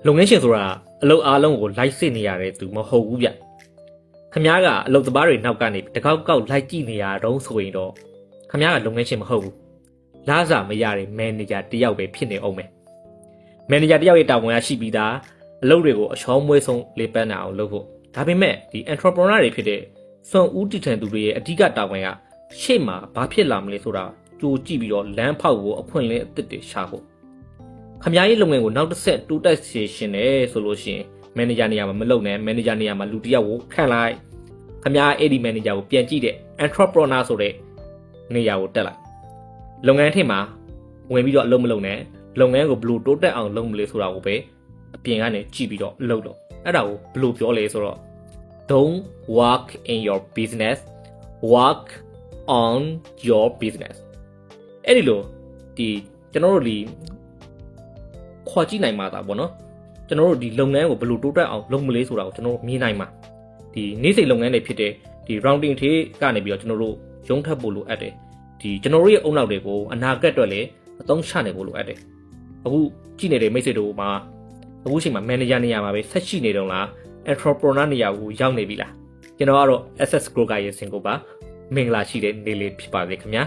လုပ်ငန်းရှင်ဆိုတာအလုပ်အားလုံးကိုလိုက်စစ်နေရတယ်သူမဟုတ်ဘူးဗျခမားကအလုပ်သမားတွေနောက်ကနေတကောက်ကောက်လိုက်ကြည့်နေရတော့ဆိုရင်တော့ခမားကလုပ်ငန်းရှင်မဟုတ်ဘူးလားစာမရတဲ့မန်နေဂျာတယောက်ပဲဖြစ်နေအောင်မယ်မန်နေဂျာတယောက်ရဲ့တာဝန်ရရှိပြီးသားအလုပ်တွေကိုအချောင်းမွေးဆုံးလေပန်းတာအောင်လုပ်ဖို့ဒါပေမဲ့ဒီ entrepreneur တွေဖြစ်တဲ့စွန့်ဦးတည်ထန်သူတွေရဲ့အဓိကတာဝန်ကရှေ့မှာဘာဖြစ်လာမလဲဆိုတာကြိုကြည့်ပြီးတော့လမ်းဖောက်ဖို့အခွင့်အလမ်းအသစ်တွေရှာဖို့ခမားရဲ့လုပ်ငန်းကိုနောက်တစ်ဆက်တိုးတက်စေရှင်တယ်ဆိုလို့ရှိရင်မန်နေဂျာနေရာမှာမလုပ်နဲ့မန်နေဂျာနေရာမှာလူတစ်ယောက်ကိုခန့်လိုက်ခမားအဲ့ဒီမန်နေဂျာကိုပြန်ကြည့်တဲ့ entrepreneur ဆိုတဲ့နေရာကိုတက်လိုက်လုပ်ငန်းထင်မှာဝင်ပြီးတော့အလုပ်မလုပ်နဲ့လုပ်ငန်းကိုဘယ်လိုတိုးတက်အောင်လုပ်မလဲဆိုတာကိုပဲအပြင်ကနေကြည့်ပြီးတော့လုပ်တော့အဲ့ဒါကိုဘယ်လိုပြောလဲဆိုတော့ don't work in your business work on your business အဲ့ဒီလိုဒီကျွန်တော်တို့ဒီခွာကြည့်နိုင်မှာသာပေါ့နော်ကျွန်တော်တို့ဒီလုပ်ငန်းကိုဘယ်လိုတိုးတက်အောင်လုပ်မလဲဆိုတာကိုကျွန်တော်မြင်နိုင်မှာဒီနေ့စိတ်လုပ်ငန်းတွေဖြစ်တဲ့ဒီ rounding ထေးကနေပြီးတော့ကျွန်တော်တို့ရုံးထပ်ဖို့လိုအပ်တယ်ဒီကျွန်တော်တို့ရဲ့အုံနောက်တွေကိုအနာဂတ်အတွက်လည်းအသုံးချနိုင်ဖို့လိုအပ်တယ်အခုကြည့်နေတဲ့မိတ်ဆွေတို့မှာအခုချိန်မှာ manager နေရာမှာပဲဆက်ရှိနေတော့လား entrepreneur နေရာကိုရောက်နေပြီလားကျွန်တော်ကတော့ SS Grow ရဲ့စင်ကိုပါမင်္ဂလာရှိတဲ့နေ့လေးဖြစ်ပါစေခင်ဗျာ